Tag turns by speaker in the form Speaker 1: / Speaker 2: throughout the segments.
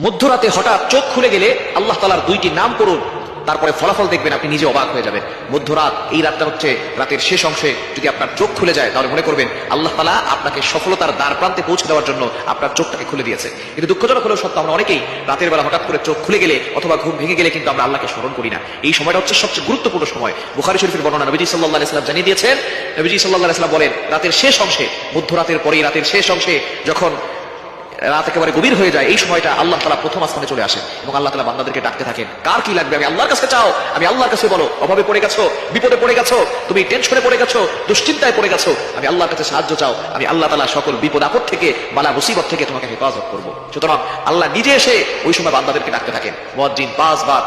Speaker 1: মধ্যরাতে হঠাৎ চোখ খুলে গেলে আল্লাহ তাআলার দুইটি নাম পড়ুন, তারপরে ফলাফল দেখবেন, আপনি নিজে অবাক হয়ে যাবেন। মধ্যরাত, এই রাতটা হচ্ছে রাতের শেষ অংশে যদি আপনার চোখ খুলে যায় তাহলে মনে করবেন আল্লাহ তাআলা আপনাকে সফলতার দ্বার প্রান্তে পৌঁছে দেওয়ার জন্য আপনার চোখটাকে খুলে দিয়েছে। কিন্তু দুঃখজনক হলেও সত্য, আমরা অনেকেই রাতের বেলা হঠাৎ করে চোখ খুলে গেলে অথবা ঘুম ভেঙে গেলে কিন্তু আমরা আল্লাহকে স্মরণ করি না। এই সময়টা হচ্ছে সবচেয়ে গুরুত্বপূর্ণ সময়। বুখারী শরীফের বর্ণনা, নবীজি সাল্লাল্লাহু আলাইহি ওয়াসাল্লাম জানিয়ে দিয়েছেন, নবীজি সাল্লাল্লাহু আলাইহি ওয়াসাল্লাম বলেন, রাতের শেষ অংশে, মধ্যরাতের পরেই রাতের শেষ অংশে যখন রাত একেবারে গভীর হয়ে যায়, এই সময়টা আল্লাহ তাআলা প্রথম আসমানে চলে আসেন এবং আল্লাহ তাআলা বান্দাদেরকে ডাকতে থাকেন, কার কি লাগবে আমি আল্লাহর কাছে চাও, আমি আল্লাহর কাছে বলো। অভাবে পড়ে গেছো, বিপদে পড়ে গেছো, তুমি টেনশনে পড়ে গেছো, দুশ্চিন্তায় পড়ে গেছো, আমি আল্লাহর কাছে সাহায্য চাও, আমি আল্লাহ তাআলা সকল বিপদ আপদ থেকে, বালা মুসিবত থেকে তোমাকে হেফাজত করবো। সুতরাং আল্লাহ নিজে এসে ওই সময় বান্দাদেরকে ডাকতে থাকেন। মুয়াজ্জিন 5 বার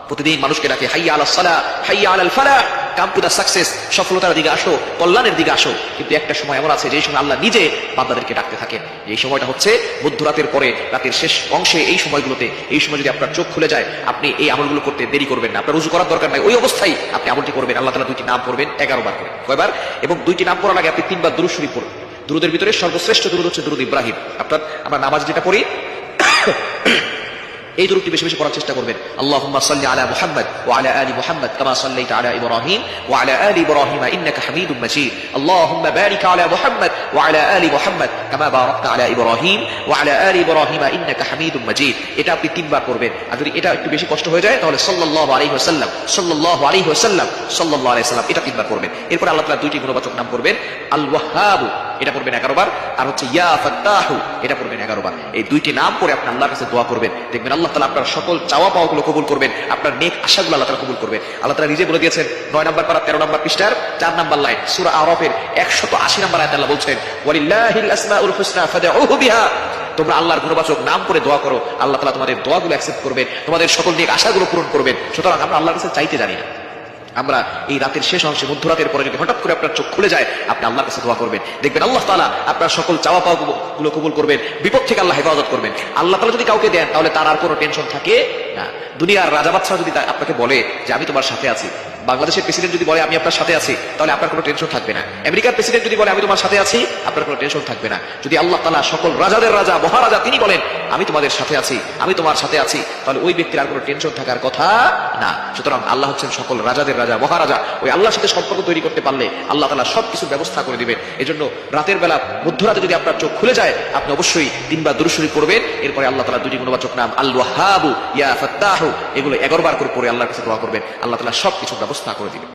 Speaker 1: প্রতিদিন মানুষকে ডাকে, হাইয়া আলাস সালাহ, হাইয়া আলাল ফালাহ, কাম টু দা সাকসেস, সফলতার দিকে আসো, কল্যাণের দিকে আসো। কিন্তু একটা সময় এমন আছে যে সময় আল্লাহ নিজে বান্দাদেরকে ডাকতে থাকেন। এই সময়টা হচ্ছে মধ্যরাতের পরে রাতের শেষ অংশে। এই সময়গুলোতে, এই সময় যদি আপনার চোখ খুলে যায়, আপনি এই আমলগুলো করতে দেরি করবেন না, আপনার রুজু করার দরকার নাই, ওই অবস্থায় আপনি আমলটি করবেন। আল্লাহ তাআলা দুইটি নাম পড়বেন 11 বার করে, কয়বার? এবং দুইটি নাম পড়ার আগে আপনি 3 বার দুরূদ শরীফ পড়বেন। দুরূদের ভিতরে সর্বশ্রেষ্ঠ দুরূদ হচ্ছে দুরূদ ইব্রাহিম। আমরা নামাজ যেটা পড়ি এই দুরূদটি বেশি বেশি পড়ার চেষ্টা করবেন। আল্লাহুম্মা সাল্লি আলা মুহাম্মাদ ওয়া আলা আলি মুহাম্মাদ কামা সাল্লাইতা আলা ইব্রাহিম ওয়া আলা আলি ইব্রাহিম ইন্নাকা হামিদুম মাজিদ। আল্লাহুম্মা বারিক আলা মুহাম্মাদ ওয়া আলা আলি মুহাম্মাদ কামা বারাকতা আলা ইব্রাহিম ওয়া আলা আলি ইব্রাহিম ইন্নাকা হামিদুম মাজিদ। এটা আপনি 3 বার করবেন। আর যদি এটা একটু বেশি কষ্ট হয়ে যায় তাহলে সাল্লাল্লাহু আলাইহি ওয়াসাল্লাম, সাল্লাল্লাহু আলাইহি ওয়াসাল্লাম, সাল্লাল্লাহু আলাইহি ওয়াসাল্লাম, এটা 3 বার করবেন। এরপর আল্লাহ তাআলা দুইটি গুণবাচক নাম করবেন, আল ওয়াহ্হাব, এটা পড়বেন 11 বার, আর হচ্ছে ইয়া ফাত্তাহু, এটা পড়বেন 11 বার। এই দুইটি নাম পড়ে আপনি আল্লাহর কাছে দোয়া করবেন, দেখবেন আল্লাহ তাআলা আপনার সকল চাওয়া পাওয়াগুলো কবুল করবেন, আপনার নেক আশাগুলো আল্লাহ তাআলা কবুল করবেন। আল্লাহ তাআলা নিজে বলে দিয়েছেন 9 নম্বর পারা 13 নম্বর পৃষ্ঠার 4 নম্বর লাইন, সূরা আরাফের 180 নম্বর আয়াতে আল্লাহ বলছেন, ওয়ালিল্লাহিল আসমাউল হুসনা ফাদউহু বিহা। তোমরা আল্লাহর গুণবাচক নাম করে দোয়া করো, আল্লাহ তাআলা তোমাদের দোয়াগুলো অ্যাকসেপ্ট করবেন, তোমাদের সকল নেক আশাগুলো পূরণ করবেন। সুতরাং আমরা আল্লাহর কাছে চাইতে জানি না, আমরা এই রাতের শেষ অংশে, মধ্যরাতের পরে যদি হঠাৎ করে আপনার চোখ খুলে যায়, আপনি আল্লাহর কাছে দোয়া করবেন, দেখবেন আল্লাহ তাআলা আপনার সকল চাওয়া পাওয়াগুলো কবুল করবেন, বিপদ থেকে আল্লাহ হেফাজত করবেন। আল্লাহ তাআলা যদি কাউকে দেন তাহলে তার আর কোনো টেনশন থাকে না। দুনিয়ার রাজা বাদশা যদি আপনাকে বলে যে আমি তোমার সাথে আছি, বাংলাদেশের প্রেসিডেন্ট যদি বলে আমি আপনার সাথে আছি, তাহলে আপনার কোনো টেনশন থাকবে না। আমেরিকার প্রেসিডেন্ট যদি বলে আমি তোমার সাথে আছি, আপনার কোনো টেনশন থাকবে না। যদি আল্লাহ তাআলা সকল রাজাদের রাজা, মহারাজা, তিনি বলেন আমি তোমাদের সাথে আছি, আমি তোমার সাথে আছি, তাহলে ওই ব্যক্তির আর কোনো টেনশন থাকার কথা না। সুতরাং আল্লাহ হচ্ছেন সকল রাজাদের রাজা, মহারাজা। ওই আল্লাহর সাথে সম্পর্ক তৈরি করতে পারলে আল্লাহ তাআলা সবকিছু ব্যবস্থা করে দিবেন। এজন্য রাতের বেলা, মধ্যরাতে যদি আপনার চোখ খুলে যায়, আপনি অবশ্যই 3 বার দুরূদ শরীফ পড়বেন। এরপরে আল্লাহ তাআলা দুটি গুণবাচক নাম আল ওয়াহ্হাব, ইয়া ফাত্তাহু, এগুলো 11 বার করে পড়ে আল্লাহর কাছে দোয়া করবেন, আল্লাহ তাআলা সবকিছু ব্যবস্থা করে দিবেন।